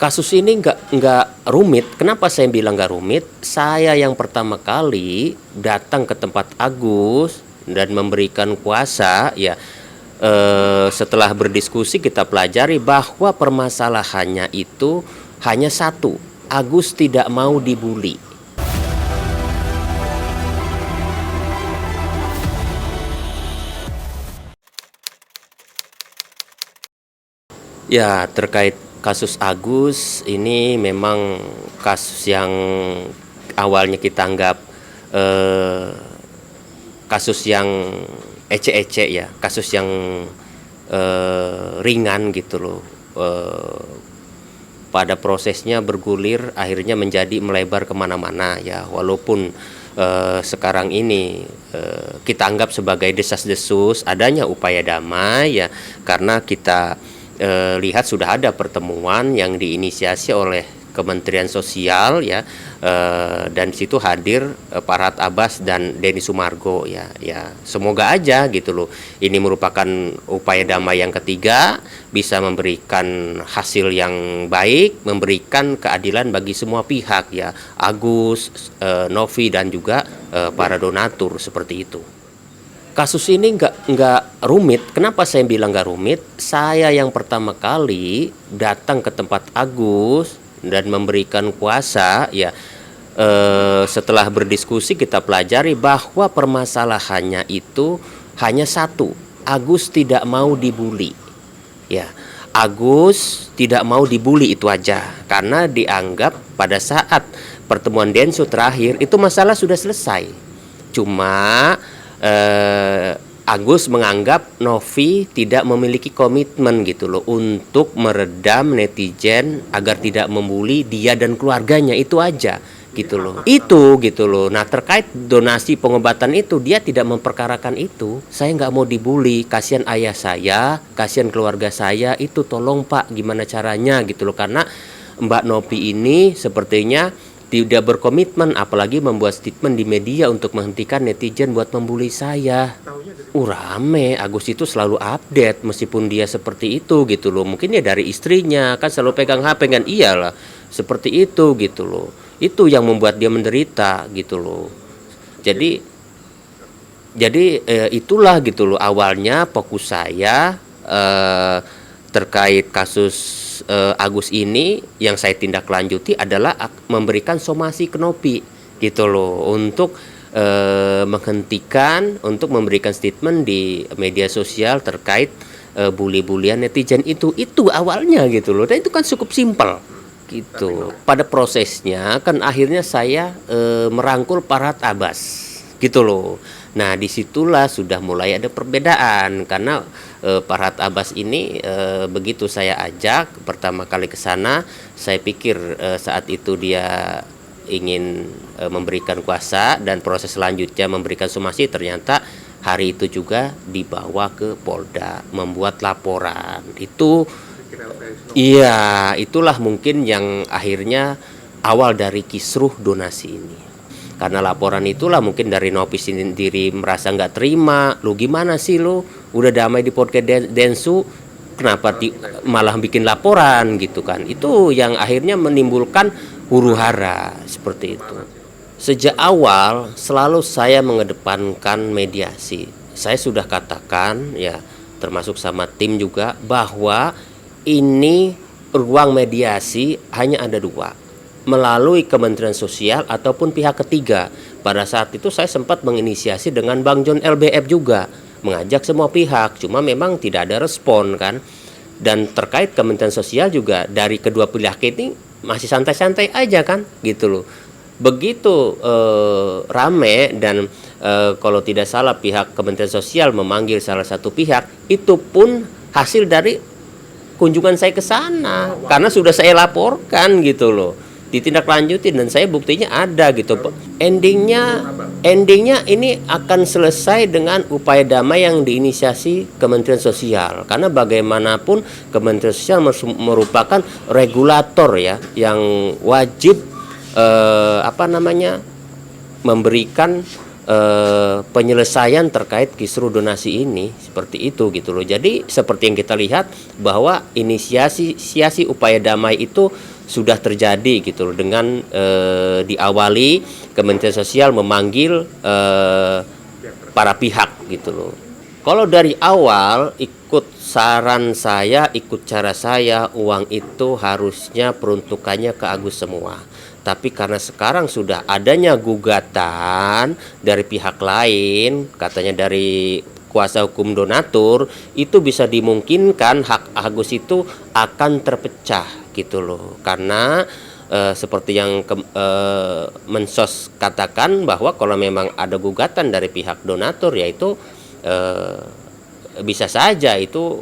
Kasus ini nggak rumit. Kenapa saya bilang nggak rumit? Saya yang pertama kali datang ke tempat Agus dan memberikan kuasa, ya. Setelah berdiskusi kita pelajari bahwa permasalahannya itu hanya satu, Agus tidak mau dibully. Ya, terkait kasus Agus ini memang kasus yang awalnya kita anggap kasus yang ece-ece, ya, kasus yang ringan gitu loh. Pada prosesnya bergulir akhirnya menjadi melebar kemana-mana, ya, walaupun sekarang ini kita anggap sebagai desas-desus adanya upaya damai, ya, karena kita lihat sudah ada pertemuan yang diinisiasi oleh Kementerian Sosial, ya, dan situ hadir Farhad Abbas dan Denny Sumargo, ya, semoga aja gitu loh ini merupakan upaya damai yang ketiga, bisa memberikan hasil yang baik, memberikan keadilan bagi semua pihak, ya, Agus, Novi dan juga para donatur, seperti itu. Kasus ini nggak rumit. Kenapa saya bilang nggak rumit? Saya yang pertama kali datang ke tempat Agus dan memberikan kuasa, ya. Setelah berdiskusi kita pelajari bahwa permasalahannya itu hanya satu, Agus tidak mau dibully, ya. Agus tidak mau dibully, itu aja, karena dianggap pada saat pertemuan Densu terakhir itu masalah sudah selesai. Cuma Agus menganggap Novi tidak memiliki komitmen gitu loh untuk meredam netizen agar tidak membuli dia dan keluarganya, itu aja gitu loh. Itu gitu loh. Nah, terkait donasi pengobatan itu dia tidak memperkarakan itu. Saya nggak mau dibully, kasihan ayah saya, kasihan keluarga saya, itu tolong Pak gimana caranya gitu loh, karena Mbak Novi ini sepertinya tidak berkomitmen, apalagi membuat statement di media untuk menghentikan netizen buat membuli saya. Rame, Agus itu selalu update meskipun dia seperti itu gitu loh. Mungkin ya dari istrinya, kan selalu pegang HP kan, iyalah seperti itu gitu loh. Itu yang membuat dia menderita gitu loh. Jadi itulah gitu loh awalnya fokus saya terkait kasus Agus ini. Yang saya tindak lanjuti adalah memberikan somasi ke Novi gitu loh, untuk menghentikan, untuk memberikan statement di media sosial terkait bully-bulian netizen itu awalnya gitu loh. Dan itu kan cukup simpel gitu. Pada prosesnya kan akhirnya saya merangkul Farhad Abbas gitu loh. Nah, disitulah sudah mulai ada perbedaan, karena Farhad Abbas ini begitu saya ajak pertama kali ke sana, saya pikir saat itu dia ingin memberikan kuasa dan proses selanjutnya memberikan somasi, ternyata hari itu juga dibawa ke Polda membuat laporan. Itu iya, itulah mungkin yang akhirnya awal dari kisruh donasi ini. Karena laporan itulah mungkin dari Novi sendiri merasa nggak terima. Lu gimana sih lu? Udah damai di podcast Densu, kenapa malah bikin laporan gitu kan? Itu yang akhirnya menimbulkan huru-hara seperti itu. Sejak awal selalu saya mengedepankan mediasi. Saya sudah katakan, ya, termasuk sama tim juga, bahwa ini ruang mediasi hanya ada dua, melalui Kementerian Sosial ataupun pihak ketiga. Pada saat itu saya sempat menginisiasi dengan Bang John LBF juga, mengajak semua pihak, cuma memang tidak ada respon kan. Dan terkait Kementerian Sosial juga dari kedua pihak ini masih santai-santai aja kan gitu loh. Begitu rame dan kalau tidak salah pihak Kementerian Sosial memanggil salah satu pihak, itu pun hasil dari kunjungan saya ke sana, karena sudah saya laporkan gitu loh, ditindaklanjuti, dan saya buktinya ada gitu. Endingnya ini akan selesai dengan upaya damai yang diinisiasi Kementerian Sosial, karena bagaimanapun Kementerian Sosial merupakan regulator, ya, yang wajib memberikan penyelesaian terkait kisru donasi ini seperti itu gitu loh. Jadi seperti yang kita lihat bahwa inisiasi upaya damai itu sudah terjadi gitu loh, dengan diawali Kementerian Sosial memanggil para pihak gitu loh. Kalau dari awal ikut saran saya, ikut cara saya, uang itu harusnya peruntukannya ke Agus semua. Tapi karena sekarang sudah adanya gugatan dari pihak lain, katanya dari kuasa hukum donatur, itu bisa dimungkinkan hak Agus itu akan terpecah gitu loh. Karena seperti yang Mensos katakan bahwa kalau memang ada gugatan dari pihak donatur, yaitu bisa saja itu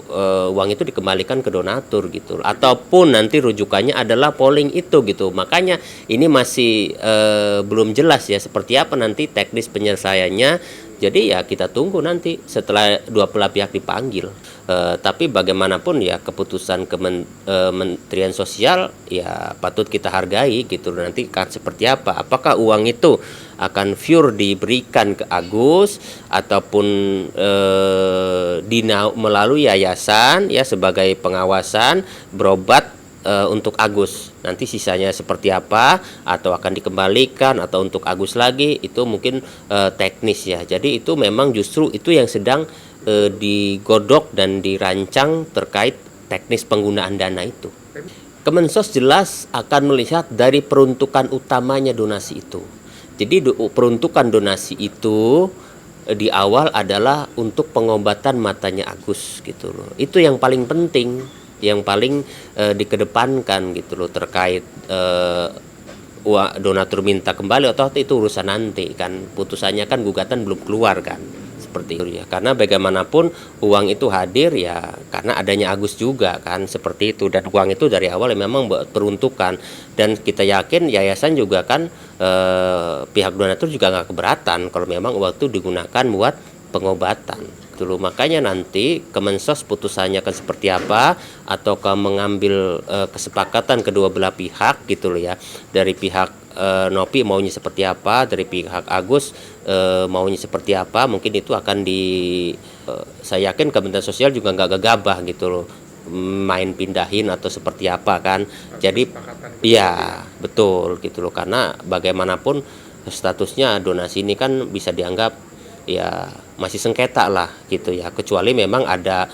uang itu dikembalikan ke donatur gitu, ataupun nanti rujukannya adalah polling itu gitu. Makanya ini masih belum jelas ya seperti apa nanti teknis penyelesaiannya. Jadi ya kita tunggu nanti setelah dua belah pihak dipanggil. Tapi bagaimanapun ya keputusan Kementerian Sosial ya patut kita hargai gitu. Nanti kan seperti apa? Apakah uang itu akan pure diberikan ke Agus ataupun melalui yayasan ya sebagai pengawasan berobat untuk Agus, nanti sisanya seperti apa, atau akan dikembalikan atau untuk Agus lagi, itu mungkin teknis ya. Jadi itu memang justru itu yang sedang digodok dan dirancang terkait teknis penggunaan dana itu. Kemensos jelas akan melihat dari peruntukan utamanya donasi itu. Jadi peruntukan donasi itu di awal adalah untuk pengobatan matanya Agus gitu loh. Itu yang paling penting, yang paling dikedepankan gitu loh, terkait donatur minta kembali atau itu urusan nanti kan, putusannya kan gugatan belum keluar kan, seperti itu ya. Karena bagaimanapun uang itu hadir ya karena adanya Agus juga kan, seperti itu. Dan uang itu dari awal memang buat peruntukan, dan kita yakin yayasan juga kan pihak donatur juga nggak keberatan kalau memang uang itu digunakan buat pengobatan dulu. Makanya nanti Kemensos putusannya akan seperti apa, ataukah mengambil kesepakatan kedua belah pihak gitu loh ya. Dari pihak Nopi maunya seperti apa, dari pihak Agus maunya seperti apa, mungkin itu akan saya yakin Kementerian Sosial juga nggak gegabah gitu loh, main pindahin atau seperti apa kan. Jadi iya betul gitu loh, karena bagaimanapun statusnya donasi ini kan bisa dianggap ya masih sengketa lah gitu ya, kecuali memang ada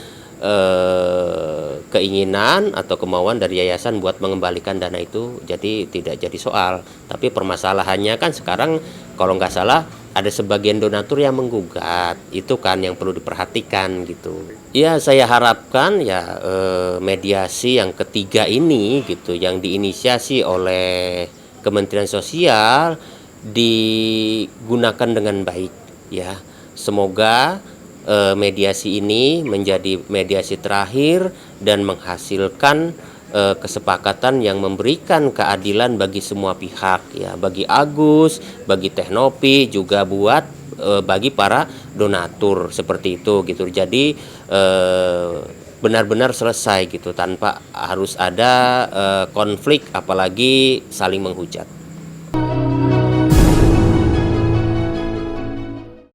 keinginan atau kemauan dari yayasan buat mengembalikan dana itu, jadi tidak jadi soal. Tapi permasalahannya kan sekarang kalau nggak salah ada sebagian donatur yang menggugat, itu kan yang perlu diperhatikan gitu. Ya saya harapkan ya mediasi yang ketiga ini gitu, yang diinisiasi oleh Kementerian Sosial digunakan dengan baik ya. Semoga mediasi ini menjadi mediasi terakhir dan menghasilkan kesepakatan yang memberikan keadilan bagi semua pihak ya, bagi Agus, bagi Teknopi, juga buat bagi para donatur seperti itu gitu. Jadi benar-benar selesai gitu, tanpa harus ada konflik apalagi saling menghujat.